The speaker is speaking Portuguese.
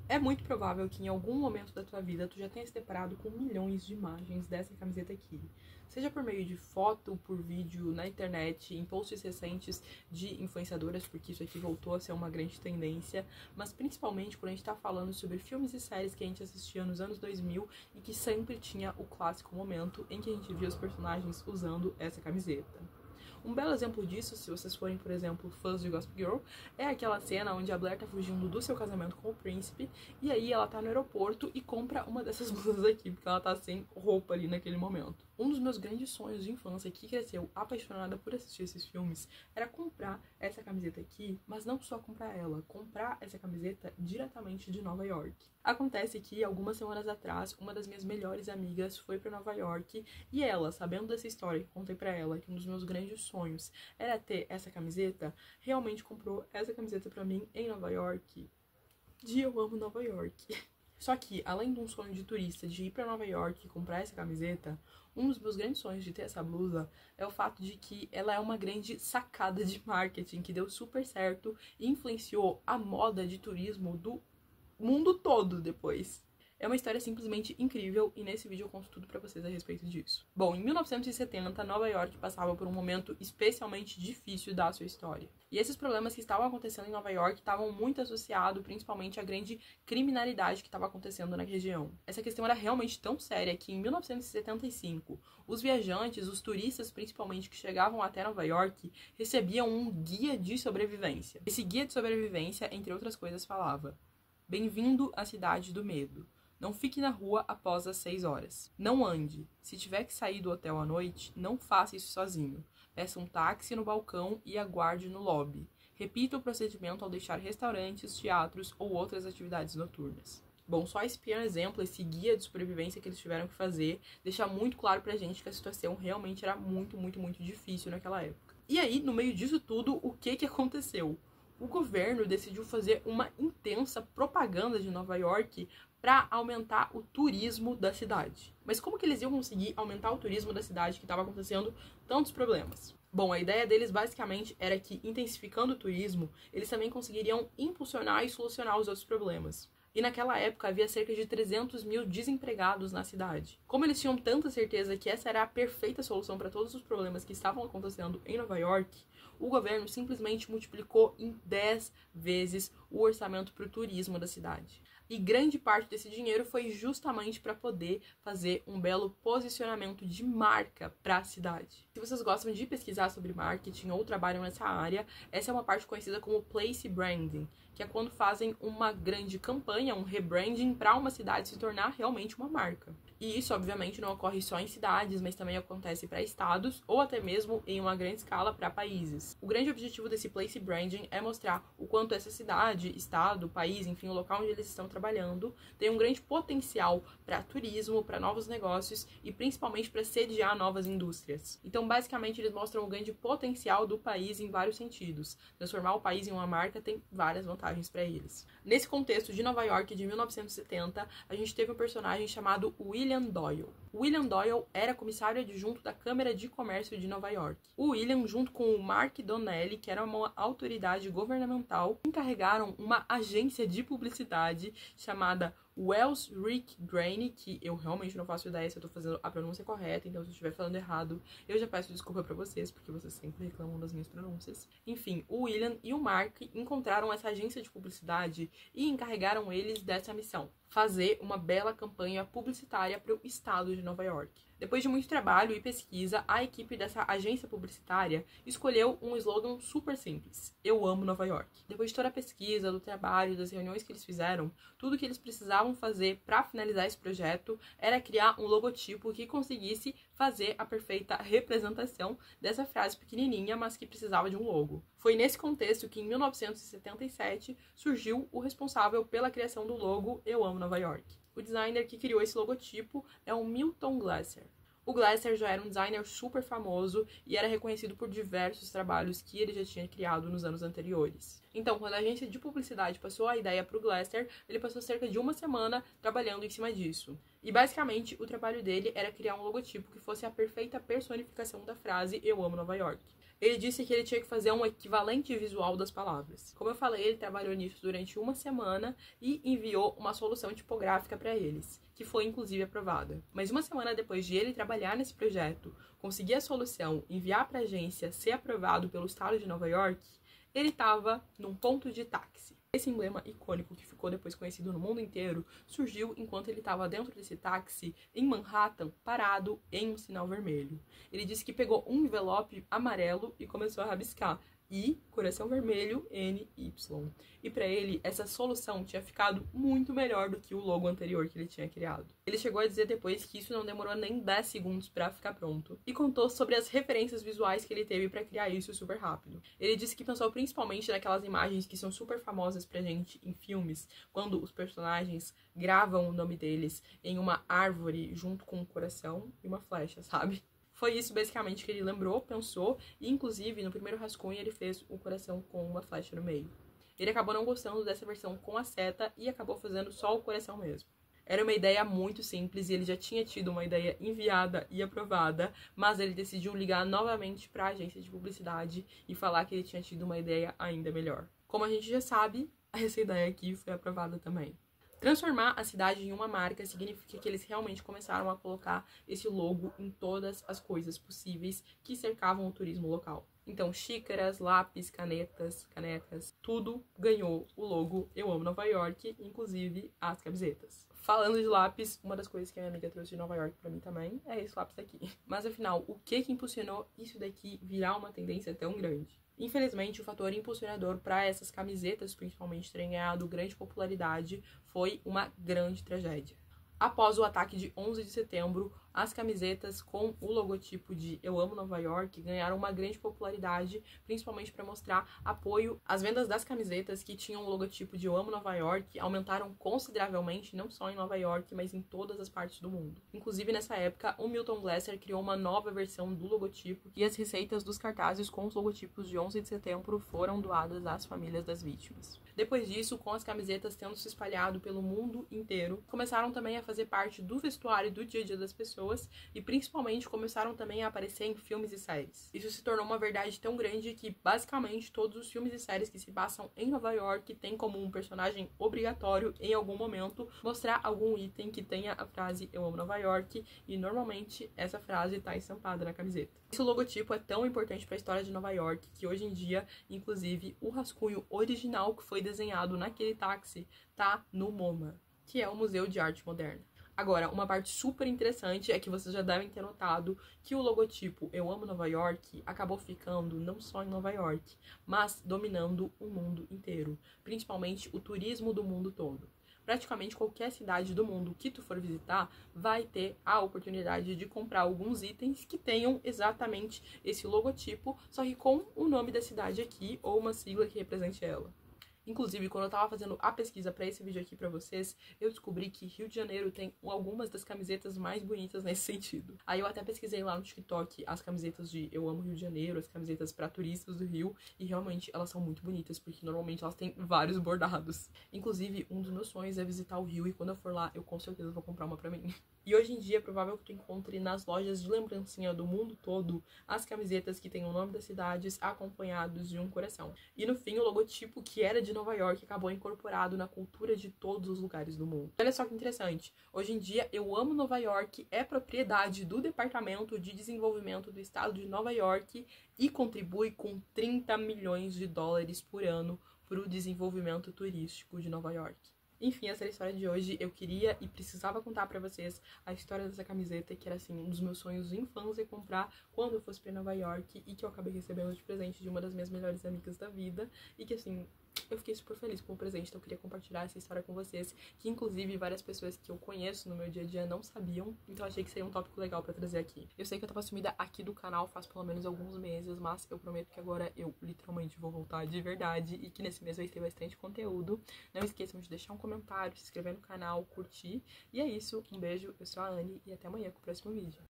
É muito provável que em algum momento da tua vida tu já tenha se deparado com milhões de imagens dessa camiseta aqui. Seja por meio de foto, por vídeo, na internet, em posts recentes de influenciadoras, porque isso aqui voltou a ser uma grande tendência, mas principalmente quando a gente tá falando sobre filmes e séries que a gente assistia nos anos 2000 e que sempre tinha o clássico momento em que a gente via os personagens usando essa camiseta. Um belo exemplo disso, se vocês forem, por exemplo, fãs de Gossip Girl, é aquela cena onde a Blair tá fugindo do seu casamento com o príncipe, e aí ela tá no aeroporto e compra uma dessas blusas aqui, porque ela tá sem roupa ali naquele momento. Um dos meus grandes sonhos de infância, que cresceu apaixonada por assistir esses filmes, era comprar essa camiseta aqui, mas não só comprar ela, comprar essa camiseta diretamente de Nova York. Acontece que, algumas semanas atrás, uma das minhas melhores amigas foi pra Nova York, e ela, sabendo dessa história, contei pra ela que um dos meus grandes sonhos era ter essa camiseta, realmente comprou essa camiseta pra mim em Nova York. E eu amo Nova York. Só que, além de um sonho de turista de ir pra Nova York e comprar essa camiseta, um dos meus grandes sonhos de ter essa blusa é o fato de que ela é uma grande sacada de marketing que deu super certo e influenciou a moda de turismo do mundo todo depois. É uma história simplesmente incrível e nesse vídeo eu conto tudo pra vocês a respeito disso. Bom, em 1970, Nova York passava por um momento especialmente difícil da sua história. E esses problemas que estavam acontecendo em Nova York estavam muito associados principalmente à grande criminalidade que estava acontecendo na região. Essa questão era realmente tão séria que em 1975, os viajantes, os turistas principalmente que chegavam até Nova York, recebiam um guia de sobrevivência. Esse guia de sobrevivência, entre outras coisas, falava: "Bem-vindo à cidade do medo. Não fique na rua após as 6 horas. Não ande. Se tiver que sair do hotel à noite, não faça isso sozinho. Peça um táxi no balcão e aguarde no lobby. Repita o procedimento ao deixar restaurantes, teatros ou outras atividades noturnas." Bom, só esse pequeno exemplo, esse guia de sobrevivência que eles tiveram que fazer, deixa muito claro pra gente que a situação realmente era muito difícil naquela época. E aí, no meio disso tudo, o que aconteceu? O governo decidiu fazer uma intensa propaganda de Nova York para aumentar o turismo da cidade. Mas como que eles iam conseguir aumentar o turismo da cidade que estava acontecendo tantos problemas? Bom, a ideia deles basicamente era que, intensificando o turismo, eles também conseguiriam impulsionar e solucionar os outros problemas. E naquela época havia cerca de 300 mil desempregados na cidade. Como eles tinham tanta certeza que essa era a perfeita solução para todos os problemas que estavam acontecendo em Nova York, o governo simplesmente multiplicou em 10 vezes o orçamento para o turismo da cidade. E grande parte desse dinheiro foi justamente para poder fazer um belo posicionamento de marca para a cidade. Se vocês gostam de pesquisar sobre marketing ou trabalham nessa área, essa é uma parte conhecida como place branding, que é quando fazem uma grande campanha, um rebranding para uma cidade se tornar realmente uma marca. E isso, obviamente, não ocorre só em cidades, mas também acontece para estados ou até mesmo em uma grande escala para países. O grande objetivo desse place branding é mostrar o quanto essa cidade, estado, país, enfim, o local onde eles estão trabalhando, tem um grande potencial para turismo, para novos negócios e principalmente para sediar novas indústrias. Então, basicamente, eles mostram o grande potencial do país em vários sentidos. Transformar o país em uma marca tem várias vantagens para eles. Nesse contexto de Nova York de 1970, a gente teve um personagem chamado William Doyle. William Doyle era comissário adjunto da Câmara de Comércio de Nova York. O William, junto com o Mark Donnelly, que era uma autoridade governamental, encarregaram uma agência de publicidade chamada Wells Rick Graney, que eu realmente não faço ideia se eu tô fazendo a pronúncia correta, então se eu estiver falando errado, eu já peço desculpa pra vocês, porque vocês sempre reclamam das minhas pronúncias. Enfim, o William e o Mark encontraram essa agência de publicidade e encarregaram eles dessa missão: fazer uma bela campanha publicitária para o estado de Nova York. Depois de muito trabalho e pesquisa, a equipe dessa agência publicitária escolheu um slogan super simples: "Eu amo Nova York". Depois de toda a pesquisa, do trabalho, das reuniões que eles fizeram, tudo que eles precisavam fazer para finalizar esse projeto era criar um logotipo que conseguisse fazer a perfeita representação dessa frase pequenininha, mas que precisava de um logo. Foi nesse contexto que, em 1977, surgiu o responsável pela criação do logo "Eu amo Nova York". O designer que criou esse logotipo é o Milton Glaser. O Glaser já era um designer super famoso e era reconhecido por diversos trabalhos que ele já tinha criado nos anos anteriores. Então, quando a agência de publicidade passou a ideia para o Glaser, ele passou cerca de uma semana trabalhando em cima disso. E basicamente, o trabalho dele era criar um logotipo que fosse a perfeita personificação da frase "Eu amo Nova York". Ele disse que ele tinha que fazer um equivalente visual das palavras. Como eu falei, ele trabalhou nisso durante uma semana e enviou uma solução tipográfica para eles, que foi inclusive aprovada. Mas uma semana depois de ele trabalhar nesse projeto, conseguir a solução, enviar para a agência, ser aprovado pelo estado de Nova York, ele estava num ponto de táxi. Esse emblema icônico, que ficou depois conhecido no mundo inteiro, surgiu enquanto ele estava dentro desse táxi em Manhattan, parado em um sinal vermelho. Ele disse que pegou um envelope amarelo e começou a rabiscar I, coração vermelho, NY. E para ele, essa solução tinha ficado muito melhor do que o logo anterior que ele tinha criado. Ele chegou a dizer depois que isso não demorou nem 10 segundos para ficar pronto. E contou sobre as referências visuais que ele teve para criar isso super rápido. Ele disse que pensou principalmente naquelas imagens que são super famosas pra gente em filmes, quando os personagens gravam o nome deles em uma árvore junto com um coração e uma flecha, sabe? Foi isso basicamente que ele lembrou, pensou, e inclusive no primeiro rascunho ele fez o coração com uma flecha no meio. Ele acabou não gostando dessa versão com a seta e acabou fazendo só o coração mesmo. Era uma ideia muito simples e ele já tinha tido uma ideia enviada e aprovada, mas ele decidiu ligar novamente para a agência de publicidade e falar que ele tinha tido uma ideia ainda melhor. Como a gente já sabe, essa ideia aqui foi aprovada também. Transformar a cidade em uma marca significa que eles realmente começaram a colocar esse logo em todas as coisas possíveis que cercavam o turismo local. Então, xícaras, lápis, canetas, canecas, tudo ganhou o logo Eu Amo Nova York, inclusive as camisetas. Falando de lápis, uma das coisas que a minha amiga trouxe de Nova York pra mim também é esse lápis daqui. Mas afinal, o que impulsionou isso daqui virar uma tendência tão grande? Infelizmente, o fator impulsionador para essas camisetas, principalmente, terem ganhado grande popularidade, foi uma grande tragédia. Após o ataque de 11 de setembro, as camisetas com o logotipo de Eu Amo Nova York ganharam uma grande popularidade, principalmente para mostrar apoio. As vendas das camisetas que tinham o logotipo de Eu Amo Nova York aumentaram consideravelmente, não só em Nova York, mas em todas as partes do mundo. Inclusive, nessa época, o Milton Glasser criou uma nova versão do logotipo e as receitas dos cartazes com os logotipos de 11 de setembro foram doadas às famílias das vítimas. Depois disso, com as camisetas tendo se espalhado pelo mundo inteiro, começaram também a fazer parte do vestuário do dia a dia das pessoas e principalmente começaram também a aparecer em filmes e séries. Isso se tornou uma verdade tão grande que basicamente todos os filmes e séries que se passam em Nova York têm como um personagem obrigatório em algum momento mostrar algum item que tenha a frase Eu Amo Nova York e normalmente essa frase está estampada na camiseta. Esse logotipo é tão importante para a história de Nova York que hoje em dia, inclusive, o rascunho original que foi desenhado naquele táxi tá no MoMA, que é o Museu de Arte Moderna. Agora, uma parte super interessante é que vocês já devem ter notado que o logotipo Eu Amo Nova York acabou ficando não só em Nova York, mas dominando o mundo inteiro, principalmente o turismo do mundo todo. Praticamente qualquer cidade do mundo que tu for visitar vai ter a oportunidade de comprar alguns itens que tenham exatamente esse logotipo, só que com o nome da cidade aqui ou uma sigla que represente ela. Inclusive, quando eu tava fazendo a pesquisa pra esse vídeo aqui pra vocês, eu descobri que Rio de Janeiro tem algumas das camisetas mais bonitas nesse sentido. Aí eu até pesquisei lá no TikTok as camisetas de Eu Amo Rio de Janeiro, as camisetas pra turistas do Rio, e realmente elas são muito bonitas, porque normalmente elas têm vários bordados. Inclusive, um dos meus sonhos é visitar o Rio, e quando eu for lá, eu com certeza vou comprar uma pra mim. E hoje em dia é provável que tu encontre nas lojas de lembrancinha do mundo todo as camisetas que têm o nome das cidades acompanhados de um coração. E no fim, o logotipo que era de Nova York acabou incorporado na cultura de todos os lugares do mundo. Olha só que interessante. Hoje em dia, Eu Amo Nova York é propriedade do Departamento de Desenvolvimento do Estado de Nova York e contribui com 30 milhões de dólares por ano para o desenvolvimento turístico de Nova York. Enfim, essa era a história de hoje. Eu queria e precisava contar pra vocês a história dessa camiseta, que era, assim, um dos meus sonhos de infância comprar quando eu fosse pra Nova York e que eu acabei recebendo de presente de uma das minhas melhores amigas da vida e que, assim, eu fiquei super feliz com o presente, então eu queria compartilhar essa história com vocês, que inclusive várias pessoas que eu conheço no meu dia a dia não sabiam, então achei que seria um tópico legal pra trazer aqui. Eu sei que eu tava sumida aqui do canal faz pelo menos alguns meses, mas eu prometo que agora eu literalmente vou voltar de verdade e que nesse mês vai ter bastante conteúdo. Não esqueçam de deixar um comentário, se inscrever no canal, curtir, e é isso, um beijo, eu sou a Anne e até amanhã com o próximo vídeo.